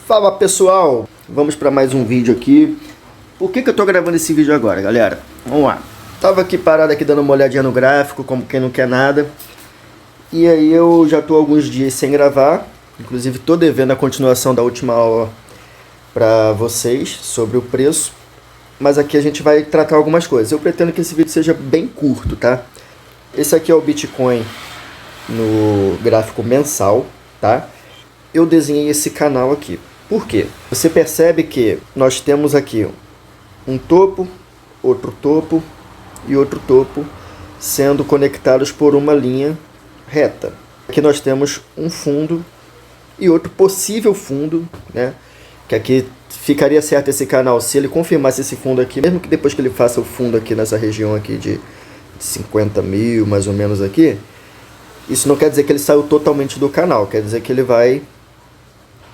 Fala pessoal, vamos para mais um vídeo aqui. Por que eu tô gravando esse vídeo agora, galera? Vamos lá. Tava aqui parado aqui dando uma olhadinha no gráfico, como quem não quer nada. E aí eu já tô alguns dias sem gravar. Inclusive tô devendo a continuação da última aula para vocês sobre o preço. Mas aqui a gente vai tratar algumas coisas. Eu pretendo que esse vídeo seja bem curto, tá? Esse aqui é o Bitcoin no gráfico mensal, tá? Eu desenhei esse canal aqui. Por quê? Você percebe que nós temos aqui um topo, outro topo e outro topo sendo conectados por uma linha reta. Aqui nós temos um fundo e outro possível fundo, né? Que aqui ficaria certo esse canal se ele confirmasse esse fundo aqui, mesmo que depois que ele faça o fundo aqui nessa região aqui de 50 mil, mais ou menos aqui. Isso não quer dizer que ele saiu totalmente do canal, quer dizer que ele vai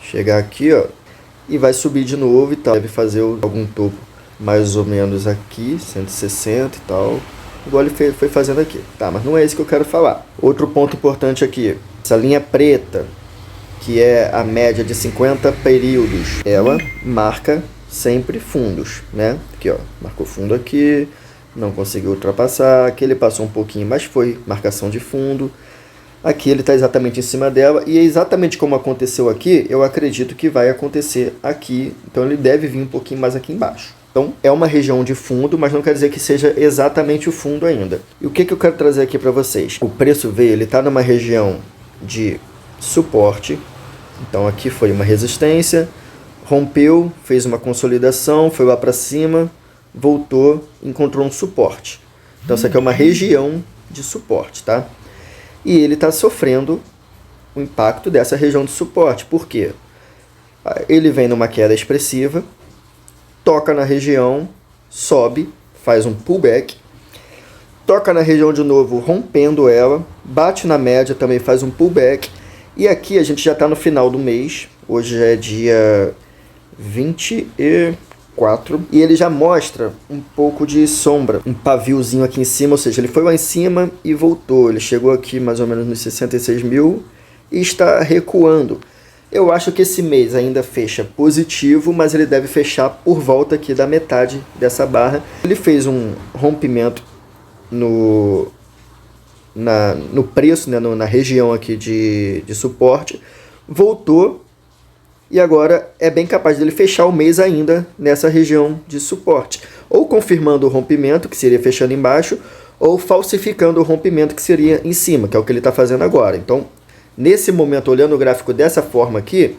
chegar aqui, ó, e vai subir de novo e tal. Deve fazer algum topo mais ou menos aqui, 160 e tal, igual ele foi fazendo aqui. Tá, mas não é isso que eu quero falar. Outro ponto importante aqui, essa linha preta, que é a média de 50 períodos, ela marca sempre fundos, né? Aqui, ó, marcou fundo aqui, não conseguiu ultrapassar, aqui ele passou um pouquinho, mas foi marcação de fundo. Aqui ele está exatamente em cima dela, e é exatamente como aconteceu aqui, eu acredito que vai acontecer aqui. Então ele deve vir um pouquinho mais aqui embaixo. Então é uma região de fundo, mas não quer dizer que seja exatamente o fundo ainda. E o que eu quero trazer aqui para vocês? O preço veio, ele está numa região de suporte. Então aqui foi uma resistência, rompeu, fez uma consolidação, foi lá para cima, voltou, encontrou um suporte. Então isso aqui é uma região de suporte, tá? E ele está sofrendo o impacto dessa região de suporte. Por quê? Ele vem numa queda expressiva, toca na região, sobe, faz um pullback, toca na região de novo, rompendo ela, bate na média, também faz um pullback. E aqui a gente já está no final do mês, hoje já é dia 24, e ele já mostra um pouco de sombra, um paviozinho aqui em cima, ou seja, ele foi lá em cima e voltou, ele chegou aqui mais ou menos nos 66 mil e está recuando. Eu acho que esse mês ainda fecha positivo, mas ele deve fechar por volta aqui da metade dessa barra. Ele fez um rompimento no preço, né, na região aqui de suporte, voltou. E agora é bem capaz dele fechar o mês ainda nessa região de suporte. Ou confirmando o rompimento, que seria fechando embaixo, ou falsificando o rompimento, que seria em cima, que é o que ele está fazendo agora. Então, nesse momento, olhando o gráfico dessa forma aqui,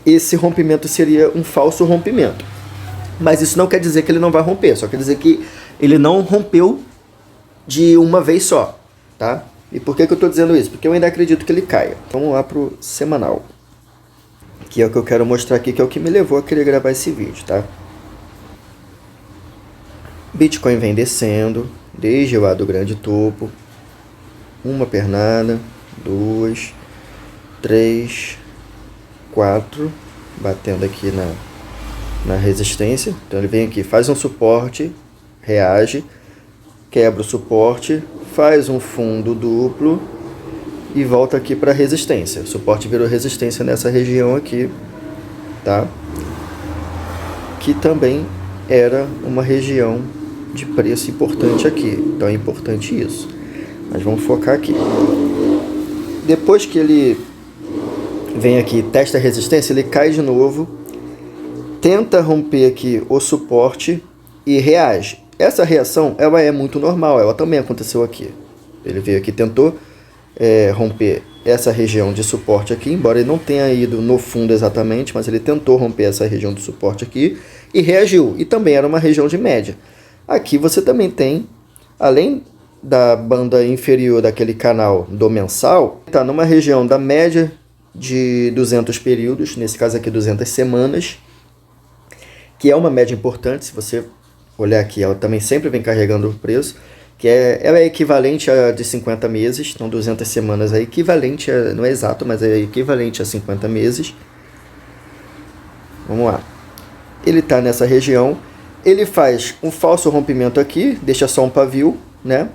esse rompimento seria um falso rompimento. Mas isso não quer dizer que ele não vai romper, só quer dizer que ele não rompeu de uma vez só, tá? E por que eu estou dizendo isso? Porque eu ainda acredito que ele caia. Vamos lá para o semanal, que é o que eu quero mostrar aqui, que é o que me levou a querer gravar esse vídeo, tá? Bitcoin vem descendo, desde lá do grande topo, uma pernada, 2, 3, 4, batendo aqui na resistência. Então ele vem aqui, faz um suporte, reage, quebra o suporte, faz um fundo duplo, e volta aqui para resistência. O suporte virou resistência nessa região aqui, tá? Que também era uma região de preço importante aqui. Então é importante isso. Mas vamos focar aqui. Depois que ele vem aqui, testa a resistência, ele cai de novo, tenta romper aqui o suporte e reage. Essa reação, ela é muito normal, ela também aconteceu aqui. Ele veio aqui, tentou romper essa região de suporte aqui, embora ele não tenha ido no fundo exatamente, mas ele tentou romper essa região de suporte aqui e reagiu, e também era uma região de média. Aqui você também tem, além da banda inferior daquele canal do mensal, está numa região da média de 200 períodos, nesse caso aqui 200 semanas, que é uma média importante. Se você olhar aqui, ela também sempre vem carregando o preço, que ela é equivalente a de 50 meses, então 200 semanas é equivalente, não é exato, mas é equivalente a 50 meses. Vamos lá. Ele está nessa região, ele faz um falso rompimento aqui, deixa só um pavio, né?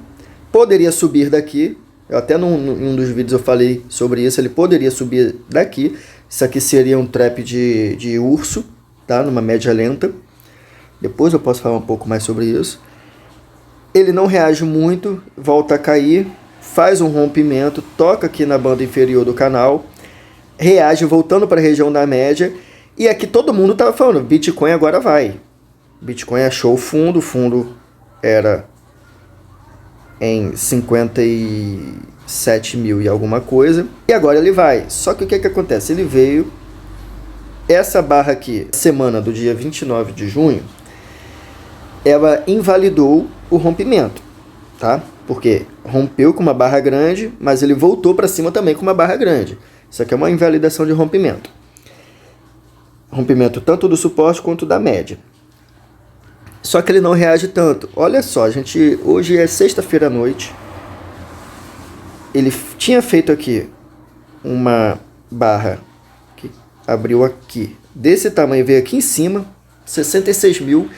Poderia subir daqui, até em um dos vídeos eu falei sobre isso, ele poderia subir daqui, Isso aqui seria um trap de urso, tá? Numa média lenta. Depois eu posso falar um pouco mais sobre isso. Ele não reage muito, volta a cair, faz um rompimento, toca aqui na banda inferior do canal, reage voltando para a região da média. E aqui todo mundo estava falando, Bitcoin agora vai. Bitcoin achou o fundo era em 57 mil e alguma coisa. E agora ele vai. Só que o que acontece? Ele veio, essa barra aqui, semana do dia 29 de junho, ela invalidou o rompimento, tá? Porque rompeu com uma barra grande, mas ele voltou para cima também com uma barra grande. Isso aqui é uma invalidação de rompimento. Rompimento tanto do suporte quanto da média. Só que ele não reage tanto. Olha só, gente, hoje é sexta-feira à noite. Ele tinha feito aqui uma barra que abriu aqui, desse tamanho, veio aqui em cima, 66 mil,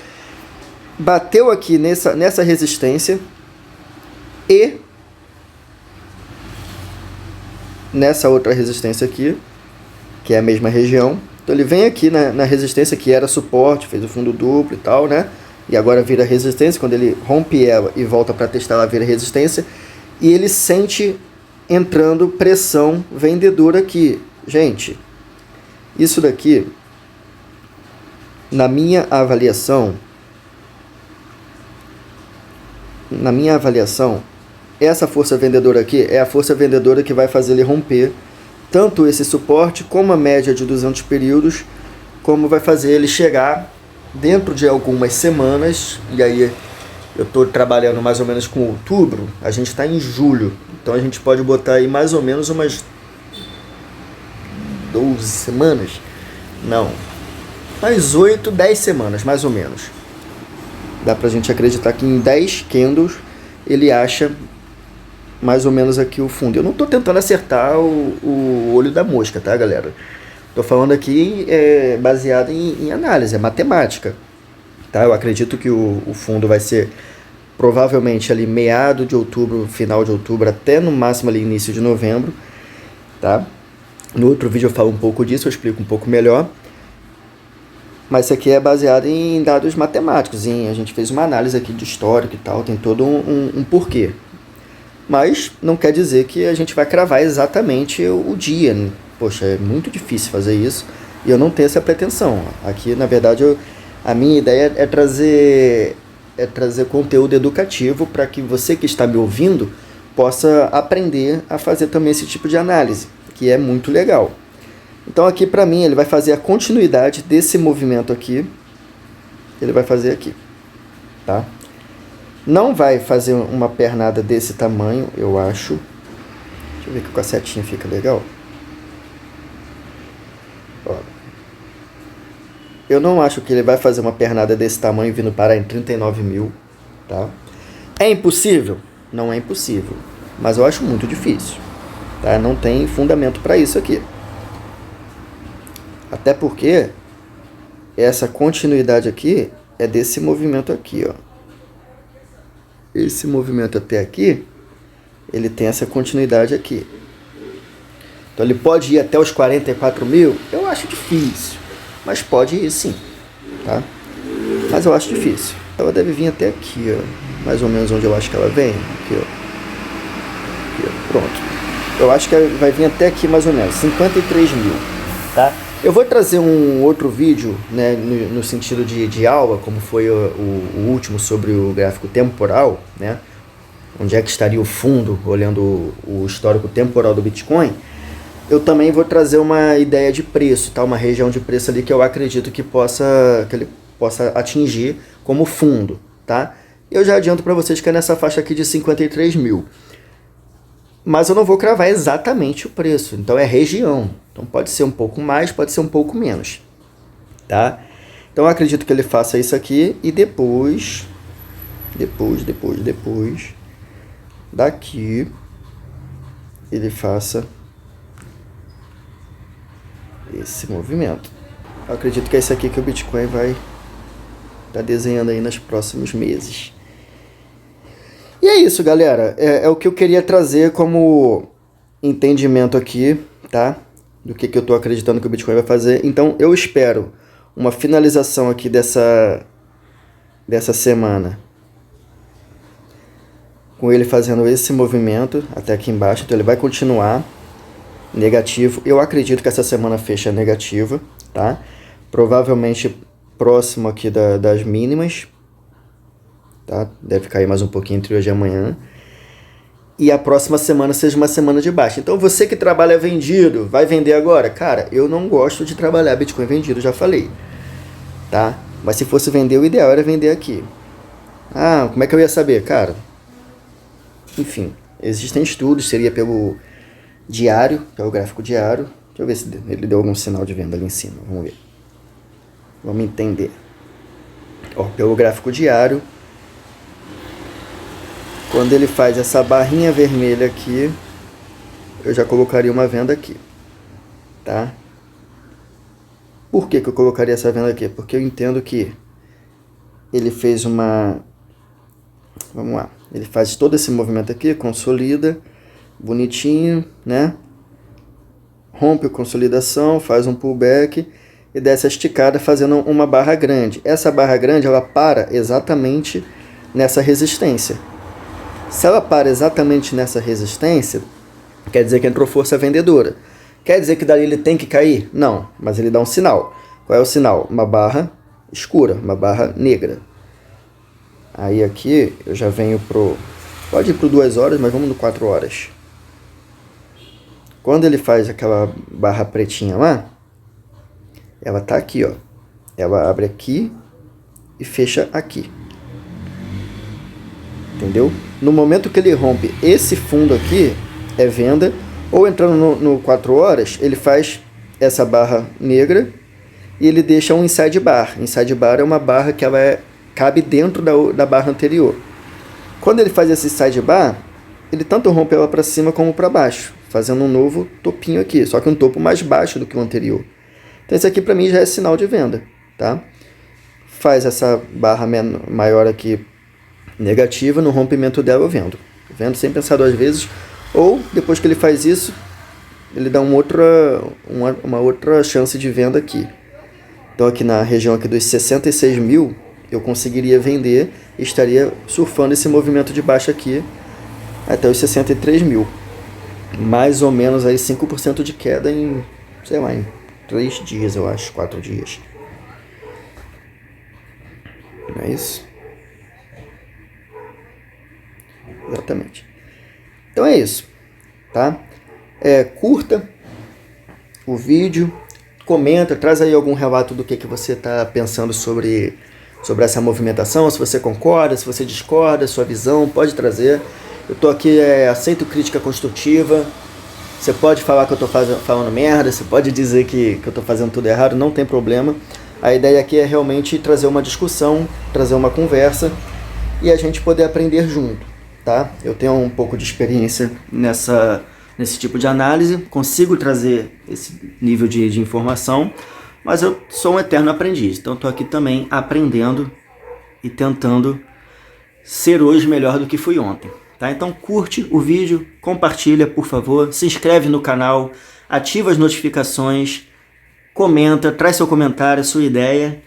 bateu aqui nessa resistência e nessa outra resistência aqui, que é a mesma região. Então ele vem aqui na resistência que era suporte, fez o fundo duplo e tal, né? E agora vira resistência. Quando ele rompe ela e volta para testar, ela vira resistência. E ele sente entrando pressão vendedora aqui. Gente, isso daqui, na minha avaliação, essa força vendedora aqui é a força vendedora que vai fazer ele romper tanto esse suporte como a média de 200 períodos, como vai fazer ele chegar dentro de algumas semanas. E aí eu estou trabalhando mais ou menos com outubro, a gente está em julho, então a gente pode botar aí mais ou menos umas 12 semanas, não, mais 8, 10 semanas mais ou menos. Dá pra gente acreditar que em 10 candles ele acha mais ou menos aqui o fundo. Eu não tô tentando acertar o olho da mosca, tá, galera? Tô falando aqui baseado em análise, é matemática, tá? Eu acredito que o fundo vai ser provavelmente ali meado de outubro, final de outubro, até no máximo ali início de novembro, tá? No outro vídeo eu falo um pouco disso, eu explico um pouco melhor. Mas isso aqui é baseado em dados matemáticos, a gente fez uma análise aqui de histórico e tal, tem todo um porquê. Mas não quer dizer que a gente vai cravar exatamente o dia, né? Poxa, é muito difícil fazer isso e eu não tenho essa pretensão. Aqui, na verdade, a minha ideia é trazer conteúdo educativo para que você que está me ouvindo possa aprender a fazer também esse tipo de análise, que é muito legal. Então aqui para mim ele vai fazer a continuidade desse movimento aqui, ele vai fazer aqui, tá? Não vai fazer uma pernada desse tamanho, eu acho. Deixa eu ver que com a setinha fica legal. Ó. Eu não acho que ele vai fazer uma pernada desse tamanho vindo parar em 39 mil, tá? É impossível? Não é impossível, mas eu acho muito difícil, tá? Não tem fundamento para isso aqui. Até porque essa continuidade aqui é desse movimento aqui, ó. Esse movimento até aqui, ele tem essa continuidade aqui. Então ele pode ir até os 44 mil? Eu acho difícil, mas pode ir sim, tá? Mas eu acho difícil. Ela deve vir até aqui, ó. Mais ou menos onde eu acho que ela vem. Aqui, ó. Aqui, ó. Pronto. Eu acho que vai vir até aqui mais ou menos, 53 mil, tá? Eu vou trazer um outro vídeo, né, no sentido de aula, como foi o último sobre o gráfico temporal, né, onde é que estaria o fundo, olhando o histórico temporal do Bitcoin. Eu também vou trazer uma ideia de preço, tá, uma região de preço ali que eu acredito que ele possa atingir como fundo, tá? Eu já adianto para vocês que é nessa faixa aqui de 53 mil. Mas eu não vou cravar exatamente o preço, então é região. Então pode ser um pouco mais, pode ser um pouco menos, tá? Então eu acredito que ele faça isso aqui e depois daqui ele faça esse movimento. Eu acredito que é isso aqui que o Bitcoin vai estar desenhando aí nos próximos meses. E é isso, galera. É o que eu queria trazer como entendimento aqui, tá? do que eu estou acreditando que o Bitcoin vai fazer. Então eu espero uma finalização aqui dessa semana com ele fazendo esse movimento até aqui embaixo. Então ele vai continuar negativo. Eu acredito que essa semana fecha negativa, tá? Provavelmente próximo aqui das mínimas, tá? Deve cair mais um pouquinho entre hoje e amanhã. E a próxima semana seja uma semana de baixa. Então você que trabalha vendido, vai vender agora? Cara, eu não gosto de trabalhar Bitcoin vendido, já falei, tá? Mas se fosse vender, o ideal era vender aqui. Ah, como é que eu ia saber? Cara, enfim, existem estudos, seria pelo diário, que é o gráfico diário. Deixa eu ver se ele deu algum sinal de venda ali em cima, vamos ver. Vamos entender. Ó, pelo gráfico diário, quando ele faz essa barrinha vermelha aqui, eu já colocaria uma venda aqui, tá? Por que eu colocaria essa venda aqui? Porque eu entendo que ele fez uma... Vamos lá. Ele faz todo esse movimento aqui, consolida, bonitinho, né? Rompe a consolidação, faz um pullback e desce a esticada fazendo uma barra grande. Essa barra grande, ela para exatamente nessa resistência. Se ela para exatamente nessa resistência, quer dizer que entrou força vendedora. Quer dizer que dali ele tem que cair? Não, mas ele dá um sinal. Qual é o sinal? Uma barra escura, uma barra negra. Aí aqui eu já venho pro... Pode ir pro 2 horas, mas vamos no 4 horas. Quando ele faz aquela barra pretinha lá, ela tá aqui, ó. Ela abre aqui e fecha aqui. Entendeu? No momento que ele rompe esse fundo aqui, é venda. Ou entrando no 4 horas, ele faz essa barra negra e ele deixa um inside bar. Inside bar é uma barra que ela cabe dentro da barra anterior. Quando ele faz esse inside bar, ele tanto rompe ela para cima como para baixo, fazendo um novo topinho aqui, só que um topo mais baixo do que o anterior. Então esse aqui para mim já é sinal de venda, tá? Faz essa barra maior aqui negativa, no rompimento dela eu vendo. Vendo sem pensar 2 vezes. Ou, depois que ele faz isso, ele dá uma outra chance de venda aqui. Então aqui na região aqui dos 66 mil, eu conseguiria vender e estaria surfando esse movimento de baixa aqui até os 63 mil. Mais ou menos aí 5% de queda em, sei lá, em 3 dias, eu acho, 4 dias. Não é isso? Exatamente. Então é isso, tá? Curta o vídeo, comenta, traz aí algum relato do que você está pensando sobre essa movimentação, se você concorda, se você discorda, sua visão, pode trazer. Eu tô aqui, aceito crítica construtiva. Você pode falar que eu tô falando merda, você pode dizer que eu tô fazendo tudo errado, não tem problema. A ideia aqui é realmente trazer uma discussão, trazer uma conversa e a gente poder aprender junto, tá? Eu tenho um pouco de experiência nesse tipo de análise, consigo trazer esse nível de informação, mas eu sou um eterno aprendiz, então estou aqui também aprendendo e tentando ser hoje melhor do que fui ontem, tá? Então curte o vídeo, compartilha por favor, se inscreve no canal, ativa as notificações, comenta, traz seu comentário, sua ideia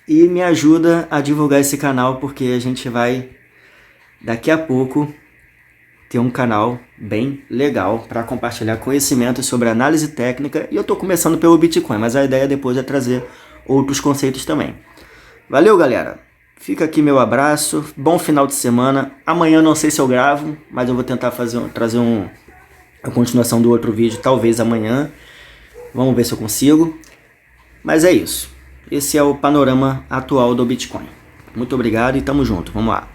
e me ajuda a divulgar esse canal, porque a gente vai daqui a pouco ter um canal bem legal para compartilhar conhecimentos sobre análise técnica, e eu estou começando pelo Bitcoin, mas a ideia depois é trazer outros conceitos também. Valeu, galera! Fica aqui meu abraço, bom final de semana. Amanhã não sei se eu gravo, mas eu vou tentar trazer a continuação do outro vídeo, talvez amanhã. Vamos ver se eu consigo. Mas é isso. Esse é o panorama atual do Bitcoin. Muito obrigado e tamo junto. Vamos lá.